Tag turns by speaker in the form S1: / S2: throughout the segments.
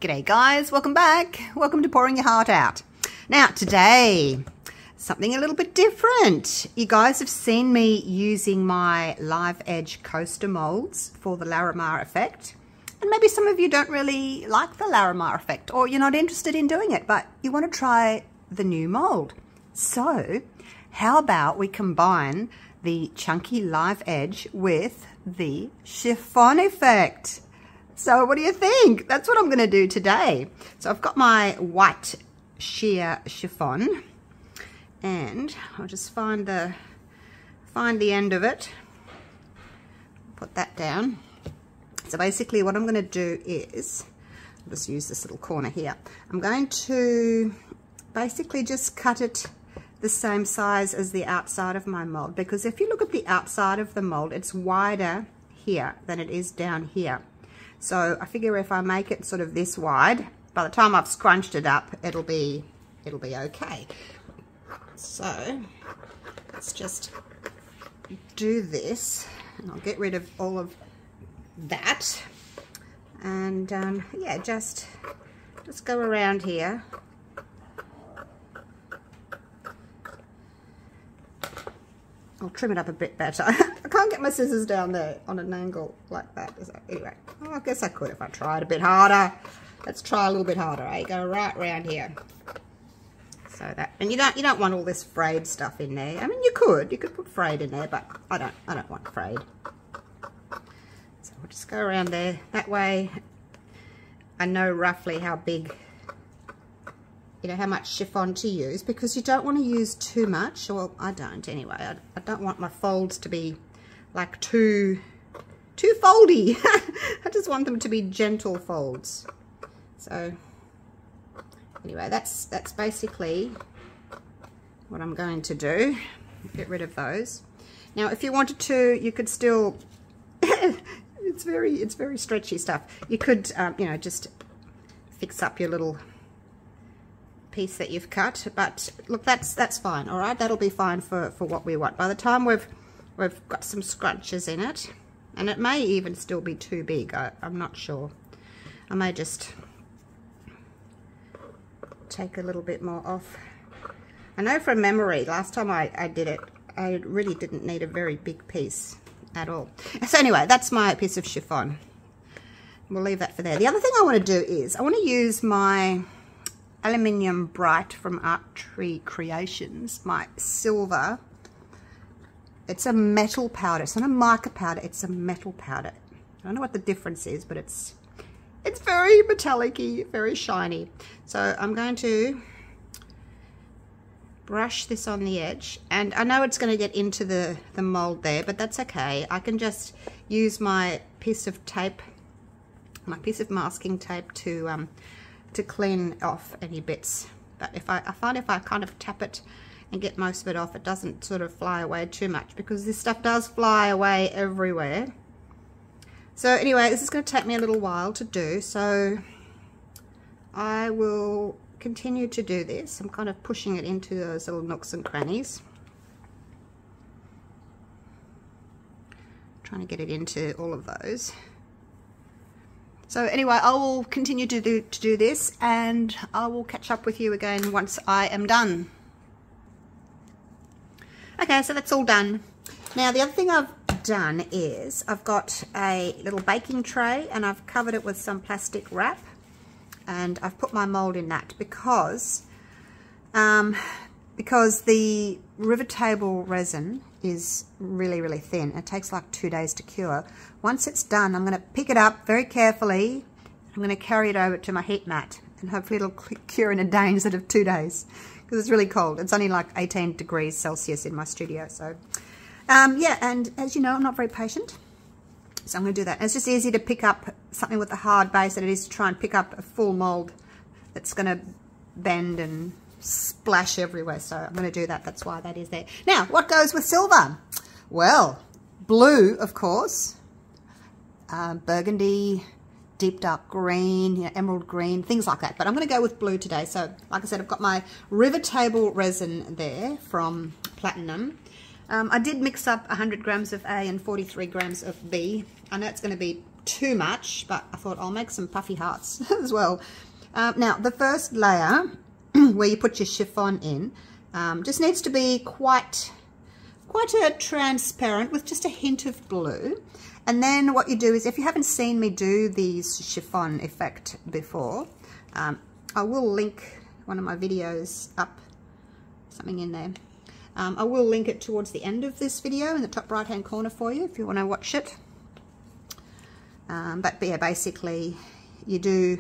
S1: G'day guys, welcome back. Welcome to Pouring Your Heart Out. Now today, something a little bit different. You guys have seen me using my live edge coaster molds for the Larimar effect. And maybe some of you don't really like the Larimar effect, or you're not interested in doing it, but you want to try the new mold. So how about we combine the chunky live edge with the chiffon effect? So what do you think? That's what I'm going to do today. So I've got my white sheer chiffon, and I'll just find the end of it. Put that down. So basically what I'm going to do is, I'll just use this little corner here. I'm going to basically just cut it the same size as the outside of my mold, because if you look at the outside of the mold, it's wider here than it is down here. So I figure if I make it sort of this wide, by the time I've scrunched it up, it'll be okay. So let's just do this, and I'll get rid of all of that, and yeah, just go around here. I'll trim it up a bit better. I can't get my scissors down there on an angle like that. Anyway, oh, I guess I could if I tried a bit harder. Let's try a little bit harder, eh? Go right around here. So that, and you don't want all this frayed stuff in there. I mean, you could put frayed in there, but I don't want frayed. So we'll just go around there. That way, I know roughly how big, how much chiffon to use, because you don't want to use too much. Well, I don't anyway. I don't want my folds to be like too foldy. I just want them to be gentle folds. So anyway, that's basically what I'm going to do. Get rid of those. Now, if you wanted to, you could still. it's very stretchy stuff. You could just fix up your little piece that you've cut, but look, that's fine. All right, that'll be fine for what we want. By the time we've got some scrunches in it, and it may even still be too big. I'm not sure. I may just take a little bit more off. I know from memory, last time I did it, I really didn't need a very big piece at all. So anyway, that's my piece of chiffon. We'll leave that for there. The other thing I want to do is I want to use my Aluminium Bright from Art Tree Creations, my silver. It's a metal powder. It's not a mica powder, it's a metal powder. I don't know what the difference is, but it's very metallic-y, very shiny. So I'm going to brush this on the edge, and I know it's going to get into the mold there, but that's okay. I can just use my piece of tape, my piece of masking tape to clean off any bits. But I find if I kind of tap it and get most of it off, it doesn't sort of fly away too much, because this stuff does fly away everywhere. So anyway, this is going to take me a little while to do, so I will continue to do this. I'm kind of pushing it into those little nooks and crannies, trying to get it into all of those. So anyway, I will continue to do this, and I will catch up with you again once I am done. Okay, so that's all done. Now the other thing I've done is I've got a little baking tray, and I've covered it with some plastic wrap, and I've put my mold in that because the river table resin is really thin. It takes like 2 days to cure. Once it's done, I'm going to pick it up very carefully. I'm going to carry it over to my heat mat, and hopefully it'll cure in a day instead of 2 days, because it's really cold. It's only like 18 degrees Celsius in my studio. So yeah, and as you know, I'm not very patient, so I'm going to do that. And it's just easier to pick up something with a hard base than it is to try and pick up a full mold that's going to bend and splash everywhere. So I'm going to do that. That's why that is there. Now, what goes with silver? Well, blue, of course, burgundy, deep dark green, emerald green, things like that. But I'm going to go with blue today. So like I said, I've got my river table resin there from Platinum. I did mix up 100 grams of A and 43 grams of B. I know it's going to be not too much, but I thought I'll make some puffy hearts as well. Now, the first layer where you put your chiffon in just needs to be quite a transparent with just a hint of blue. And then what you do is, if you haven't seen me do these chiffon effect before, I will link one of my videos up, something in there. I will link it towards the end of this video in the top right hand corner for you if you want to watch it. But yeah, basically you do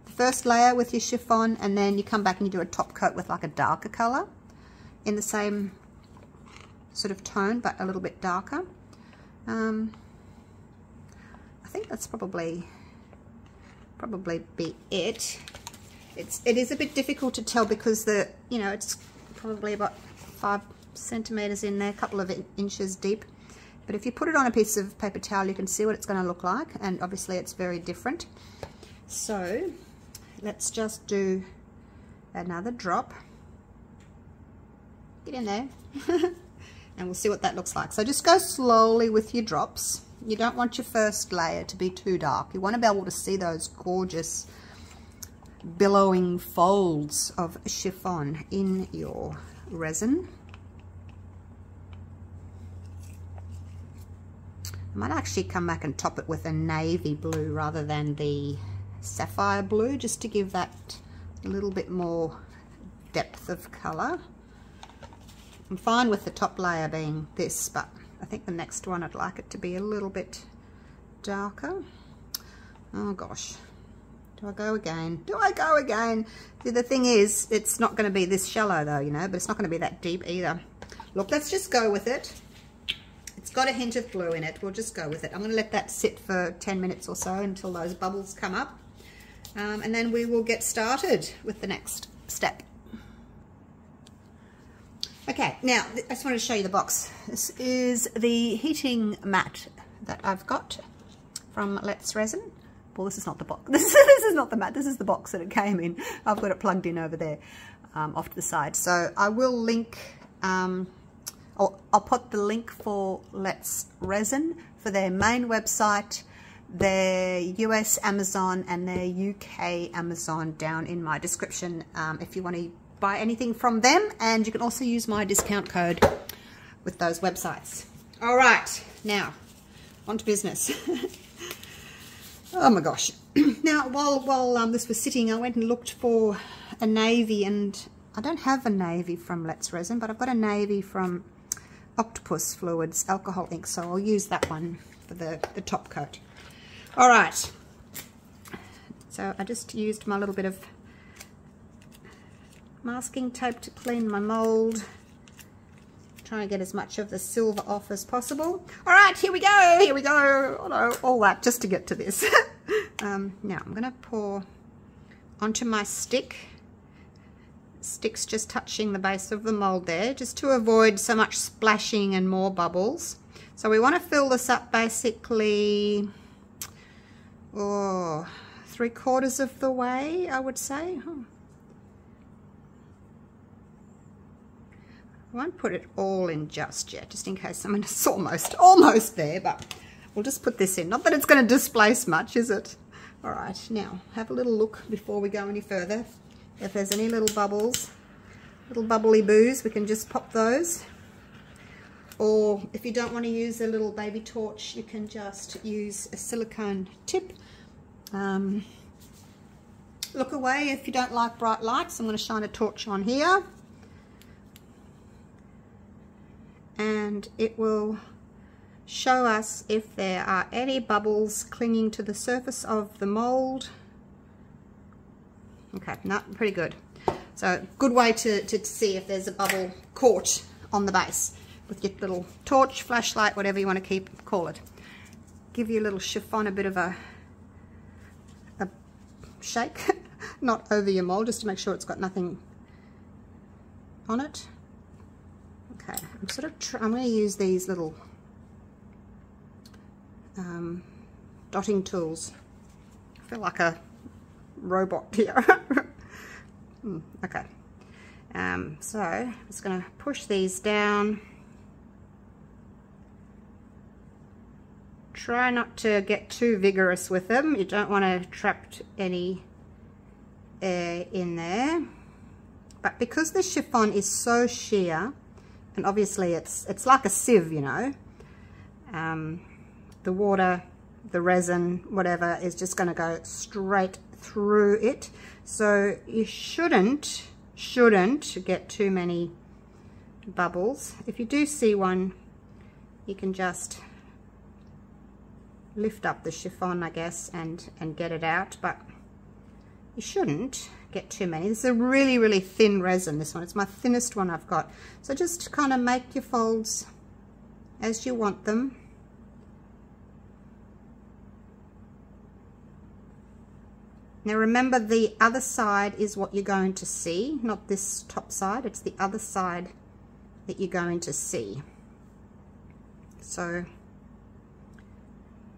S1: the first layer with your chiffon, and then you come back and you do a top coat with like a darker color in the same sort of tone but a little bit darker. I think that's probably be it. It is a bit difficult to tell because it's probably about 5 centimeters in there, a couple of inches deep. But if you put it on a piece of paper towel, you can see what it's going to look like, and obviously it's very different. So let's just do another drop. Get in there. And we'll see what that looks like. So just go slowly with your drops. You don't want your first layer to be too dark. You want to be able to see those gorgeous billowing folds of chiffon in your resin. I might actually come back and top it with a navy blue rather than the sapphire blue, just to give that a little bit more depth of color. I'm fine with the top layer being this, but I think the next one I'd like it to be a little bit darker. Oh gosh, do I go again? Do I go again? See, the thing is, it's not going to be this shallow though, but it's not going to be that deep either. Look, let's just go with it. It's got a hint of blue in it. We'll just go with it. I'm going to let that sit for 10 minutes or so until those bubbles come up. And then we will get started with the next step. Okay, now I just wanted to show you the box. This is the heating mat that I've got from Let's Resin. Well, this is not the box. This is not the mat. This is the box that it came in. I've got it plugged in over there, off to the side. So I will link, or I'll put the link for Let's Resin for their main website, their US Amazon and their UK Amazon down in my description if you want to buy anything from them, and you can also use my discount code with those websites. All right, now on to business. Oh my gosh. Now while this was sitting, I went and looked for a navy, and I don't have a navy from Let's Resin, but I've got a navy from Octopus Fluids alcohol ink, so I'll use that one for the top coat. All right, so I just used my little bit of masking tape to clean my mold. Try and get as much of the silver off as possible. All right, here we go, here we go. Oh no, all that just to get to this. Now I'm going to pour onto my stick. Stick's just touching the base of the mold there, just to avoid so much splashing and more bubbles. So we want to fill this up basically, oh, 3/4 of the way, I would say. I won't put it all in just yet, just in case. I mean, it's almost there, but we'll just put this in. Not that it's going to displace much, is it? All right, now have a little look before we go any further. If there's any little bubbles, little bubbly boos, we can just pop those. Or if you don't want to use a little baby torch, you can just use a silicone tip. Look away if you don't like bright lights. I'm going to shine a torch on here, and it will show us if there are any bubbles clinging to the surface of the mold. Okay, no, pretty good. So good way to see if there's a bubble caught on the base with your little torch, flashlight, whatever you want to call it. Give your little chiffon a bit of a shake, not over your mold, just to make sure it's got nothing on it. Okay, I'm going to use these little dotting tools. I feel like a robot here. Okay, so I'm just going to push these down. Try not to get too vigorous with them. You don't want to trap any air in there. But because the chiffon is so sheer, and obviously it's like a sieve, you know, the water, the resin, whatever, is just going to go straight through it. So you shouldn't get too many bubbles. If you do see one, you can just lift up the chiffon, I guess, and get it out, but you shouldn't get too many. This is a really, really thin resin, this one. It's my thinnest one I've got. So just kind of make your folds as you want them. Now remember, the other side is what you're going to see, not this top side. It's the other side that you're going to see. So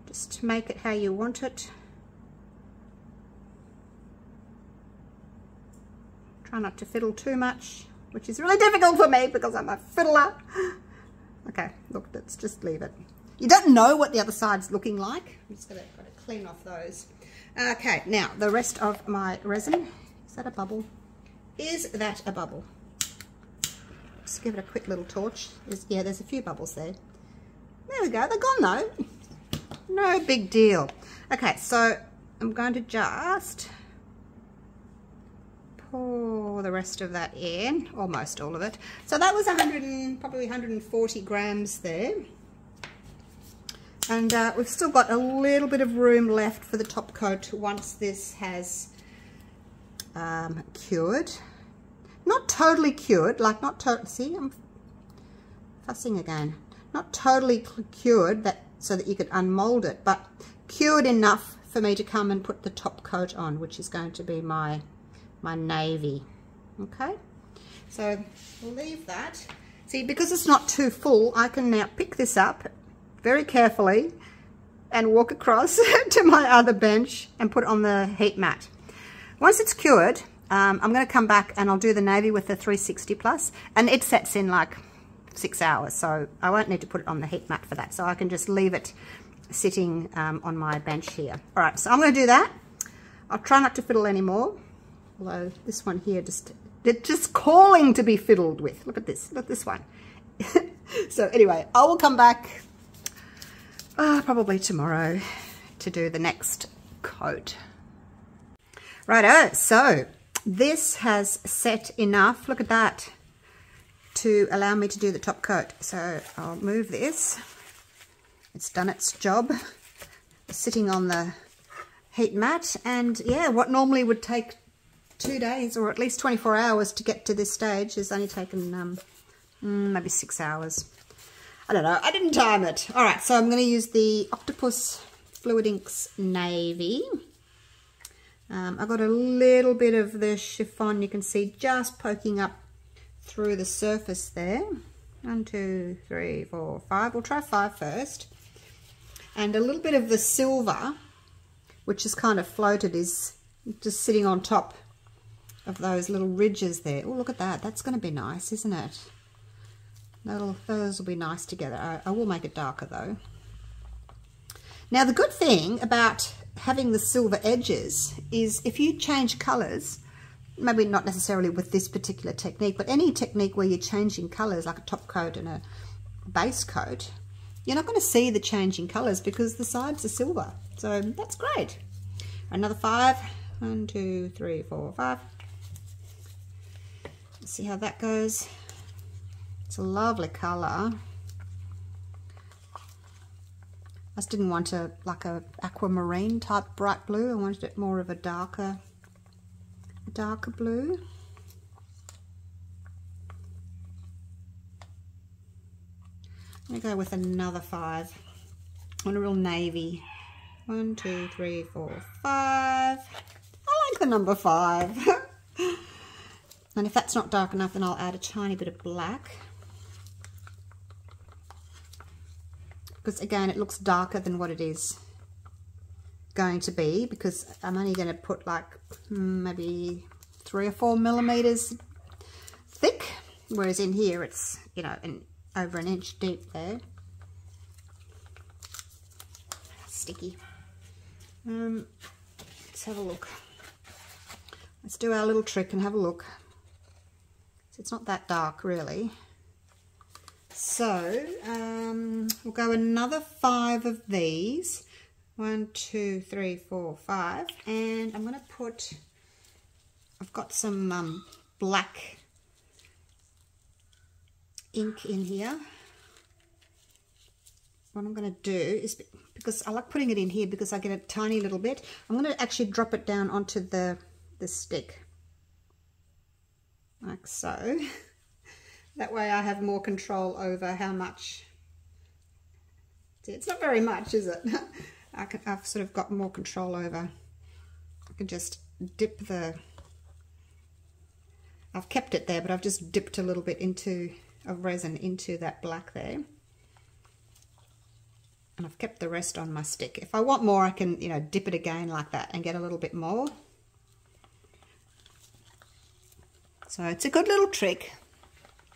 S1: just make it how you want it. Try not to fiddle too much, which is really difficult for me because I'm a fiddler. Okay, look, let's just leave it. You don't know what the other side's looking like. I'm just got to clean off those. Okay, now the rest of my resin. Is that a bubble? Is that a bubble? Just give it a quick little torch. Yeah, there's a few bubbles there. There we go, they're gone though. No big deal. Okay, so I'm going to just pour the rest of that in, almost all of it. So that was probably 140 grams there. And we've still got a little bit of room left for the top coat once this has cured. Not totally cured, like not totally, see, I'm fussing again. Not totally cured, so that you could unmold it, but cured enough for me to come and put the top coat on, which is going to be my navy. Okay, so we'll leave that. See, because it's not too full, I can now pick this up very carefully and walk across to my other bench and put it on the heat mat. Once it's cured, I'm going to come back and I'll do the navy with the 360 plus, and it sets in like 6 hours, so I won't need to put it on the heat mat for that, so I can just leave it sitting on my bench here. All right, so I'm going to do that. I'll try not to fiddle anymore, although this one here just calling to be fiddled with. Look at this, look at this one. So anyway, I will come back probably tomorrow to do the next coat. Righto, so this has set enough, look at that, to allow me to do the top coat. So I'll move this. It's done its job. It's sitting on the heat mat, and yeah, what normally would take 2 days or at least 24 hours to get to this stage has only taken maybe 6 hours. I don't know, I didn't time it. All right, so I'm going to use the Octopus Fluid Inks Navy. I've got a little bit of the chiffon, you can see, just poking up through the surface there. 1, 2, 3, 4, 5. We'll try 5 first. And a little bit of the silver, which is kind of floated, is just sitting on top of those little ridges there. Oh, look at that. That's going to be nice, isn't it? Those will be nice together. I will make it darker though. Now the good thing about having the silver edges is if you change colours, maybe not necessarily with this particular technique, but any technique where you're changing colours, like a top coat and a base coat, you're not going to see the changing colours because the sides are silver. So that's great. Another 5. 1, 2, 3, 4, 5. Let's see how that goes. It's a lovely colour. I just didn't want like a aquamarine type bright blue. I wanted it more of a darker blue. I'm going to go with another 5. I want a real navy. 1, 2, 3, 4, 5. I like the number 5. And if that's not dark enough, then I'll add a tiny bit of black. Because again, it looks darker than what it is going to be, because I'm only going to put like maybe 3 or 4 millimeters thick, whereas in here it's, you know, over an inch deep there. sticky. Let's have a look. Let's do our little trick and have a look. So it's not that dark really. So we'll go another 5 of these. 1, 2, 3, 4, 5. And I'm going to put, I've got some black ink in here. What I'm going to do is, because I like putting it in here because I get a tiny little bit, I'm going to actually drop it down onto the stick. Like so. That way I have more control over how much. See, it's not very much, is it? I've sort of got more control over. I can just dip I've kept it there, but I've just dipped a little bit of resin into that black there. And I've kept the rest on my stick. If I want more, I can, you know, dip it again like that and get a little bit more. So it's a good little trick.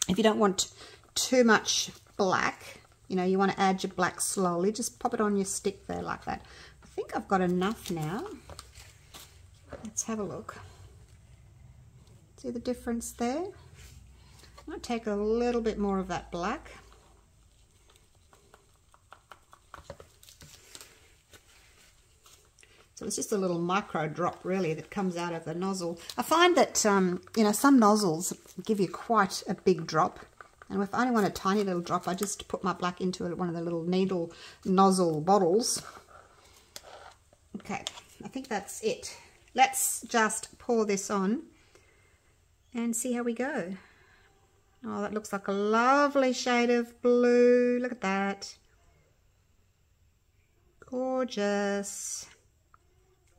S1: If you don't want too much black, you know, you want to add your black slowly, just pop it on your stick there like that. I think I've got enough now. Let's have a look. See the difference there? I'm going to take a little bit more of that black. So it's just a little micro drop really that comes out of the nozzle. I find that, you know, some nozzles give you quite a big drop. And if I only want a tiny little drop, I just put my black into one of the little needle nozzle bottles. Okay, I think that's it. Let's just pour this on and see how we go. Oh, that looks like a lovely shade of blue. Look at that. Gorgeous.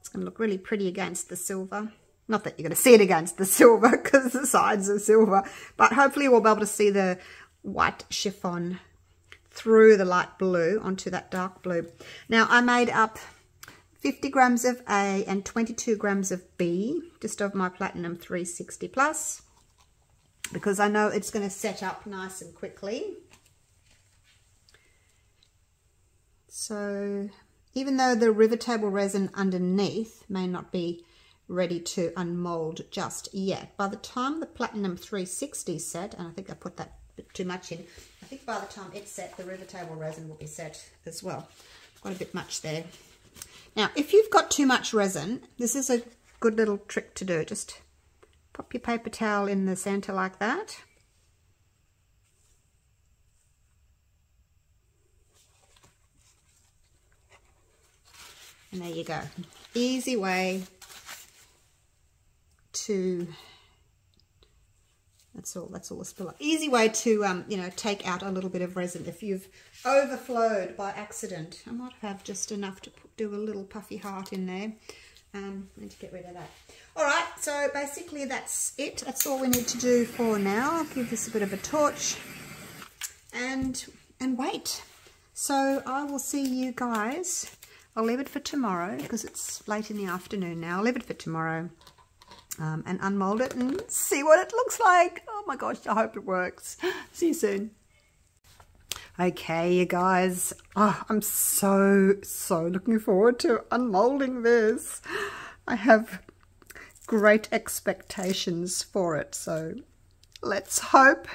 S1: It's going to look really pretty against the silver. Not that you're going to see it against the silver because the sides are silver, but hopefully we'll be able to see the white chiffon through the light blue onto that dark blue. Now I made up 50 grams of A and 22 grams of B, just of my Platinum 360 Plus, because I know it's going to set up nice and quickly. So even though the river table resin underneath may not be ready to unmold just yet, by the time the Platinum 360 set, and I think I put that bit too much in, I think by the time it's set, the river table resin will be set as well. Got a bit much there. Now, if you've got too much resin, this is a good little trick to do. Just pop your paper towel in the center like that. And there you go. Easy way to, that's all the spill. Easy way to, you know, take out a little bit of resin if you've overflowed by accident. I might have just enough to do a little puffy heart in there. Need to get rid of that. All right, so basically that's it. That's all we need to do for now. I'll give this a bit of a torch and wait. So I will see you guys. I'll leave it for tomorrow because it's late in the afternoon now. I'll leave it for tomorrow and unmold it and see what it looks like. Oh my gosh, I hope it works. See you soon. Okay, you guys. Oh, I'm so looking forward to unmolding this. I have great expectations for it. So let's hope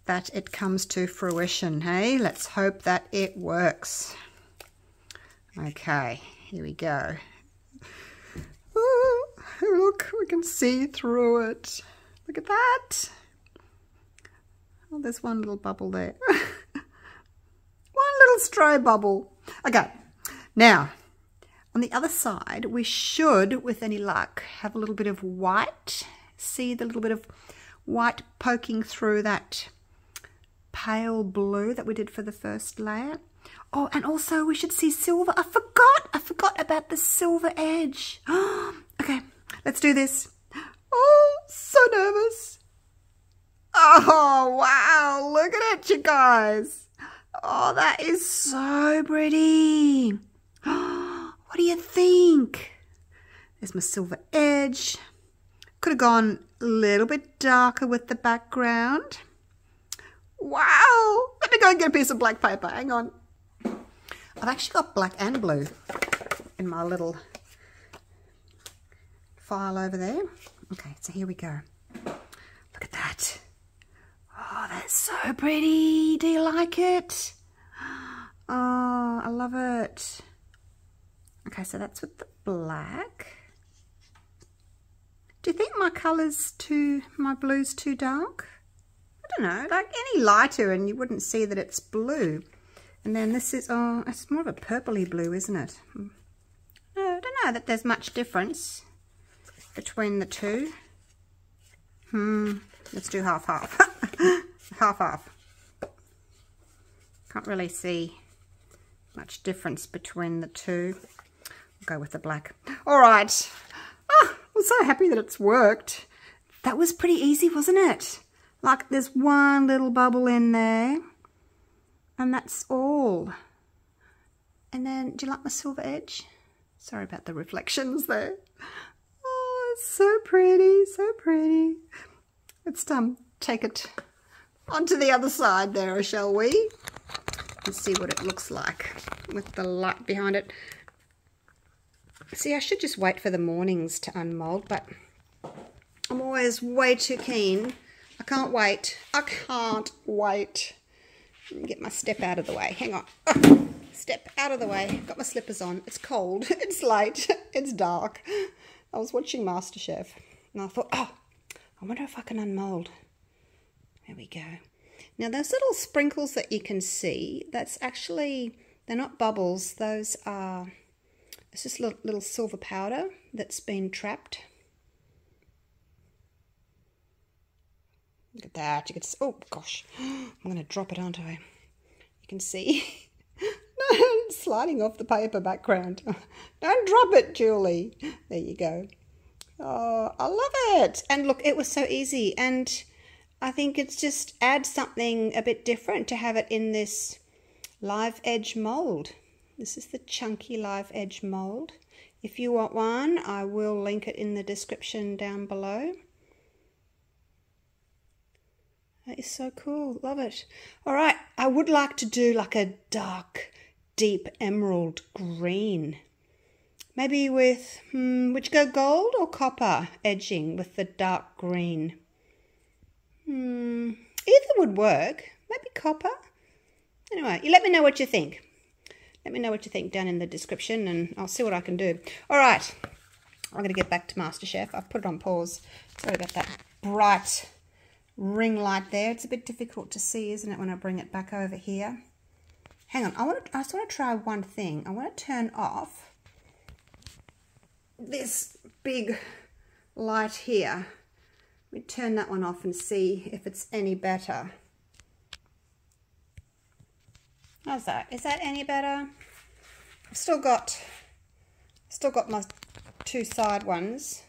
S1: that it comes to fruition, hey? Let's hope that it works. Okay, here we go. Oh, look, we can see through it. Look at that. Oh, there's one little bubble there. One little stray bubble. Okay, now, on the other side, we should, with any luck, have a little bit of white. See the little bit of white poking through that pale blue that we did for the first layer. Oh, and also we should see silver. I forgot about the silver edge. Okay, let's do this. Oh, so nervous. Oh, wow, look at it, you guys. Oh, that is so pretty. What do you think? There's my silver edge. Could have gone a little bit darker with the background. Wow, let me go and get a piece of black paper. Hang on. I've actually got black and blue in my little file over there. Okay, so here we go. Look at that. Oh, that's so pretty. Do you like it? Oh, I love it. Okay, so that's with the black. Do you think my my blue's too dark? I don't know, like any lighter and you wouldn't see that it's blue. And then this is, oh, it's more of a purpley blue, isn't it? No, I don't know that there's much difference between the two. Let's do half-half. Half-half. Can't really see much difference between the two. I'll go with the black. All right. Oh, I'm so happy that it's worked. That was pretty easy, wasn't it? Like there's one little bubble in there. And that's all. And then, do you like my silver edge? Sorry about the reflections there. Oh, it's so pretty, so pretty. Let's take it onto the other side there, shall we? And see what it looks like with the light behind it. See, I should just wait for the mornings to unmold, but I'm always way too keen. I can't wait. I can't wait. Let me get my step out of the way. Hang on. Oh, step out of the way. Got my slippers on. It's cold. It's late. It's dark. I was watching MasterChef and I thought, oh, I wonder if I can unmold. There we go. Now those little sprinkles that you can see, that's actually, they're not bubbles. Those are, it's just little silver powder that's been trapped. Look at that. You can see, oh gosh, I'm going to drop it, aren't I? You can see. No, it's sliding off the paper background. Don't drop it, Julie. There you go. Oh, I love it. And look, it was so easy. And I think it's just adds something a bit different to have it in this live edge mold. This is the chunky live edge mold. If you want one, I will link it in the description down below. That is so cool. Love it. All right. I would like to do like a dark, deep emerald green. Maybe with, would you go gold or copper edging with the dark green? Either would work. Maybe copper. Anyway, you let me know what you think. Let me know what you think down in the description and I'll see what I can do. All right. I'm going to get back to MasterChef. I've put it on pause. Sorry about that bright ring light there. It's a bit difficult to see, isn't it, when I bring it back over here? Hang on. I just want to try one thing. I want to turn off this big light here. Let me turn that one off and see if it's any better. How's that? Is that any better? I've still got my two side ones.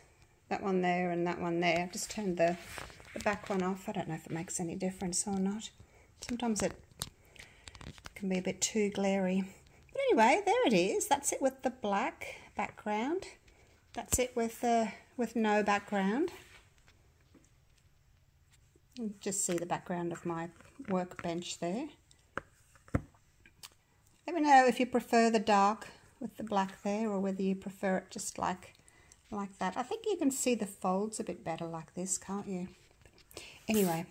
S1: That one there and that one there. I've just turned the back one off. I don't know if it makes any difference or not. Sometimes it can be a bit too glary. But anyway, there it is. That's it with the black background. That's it with no background. You can just see the background of my workbench there. Let me know if you prefer the dark with the black there or whether you prefer it just like that. I think you can see the folds a bit better like this, can't you? Anyway,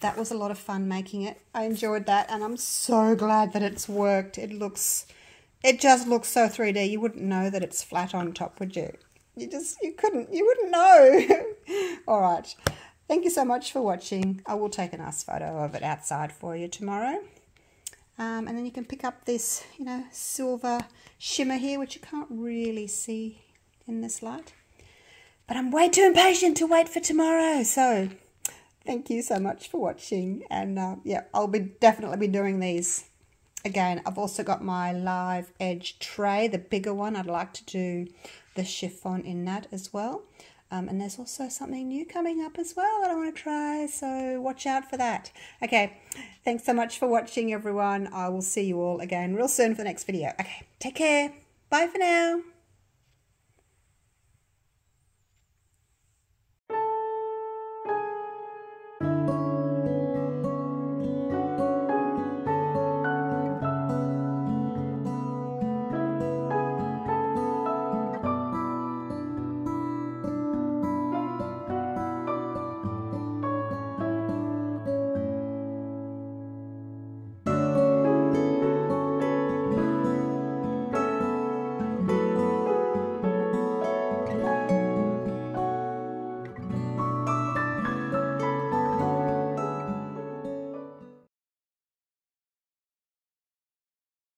S1: that was a lot of fun making it. I enjoyed that and I'm so glad that it's worked. It just looks so 3D. You wouldn't know that it's flat on top, would you? You wouldn't know. All right. Thank you so much for watching. I will take a nice photo of it outside for you tomorrow. And then you can pick up this, silver shimmer here, which you can't really see in this light. But I'm way too impatient to wait for tomorrow. So thank you so much for watching. And yeah, I'll definitely be doing these again. I've also got my live edge tray, the bigger one. I'd like to do the chiffon in that as well. And there's also something new coming up as well that I want to try, so watch out for that. Okay, thanks so much for watching, everyone. I will see you all again real soon for the next video. Okay, take care. Bye for now.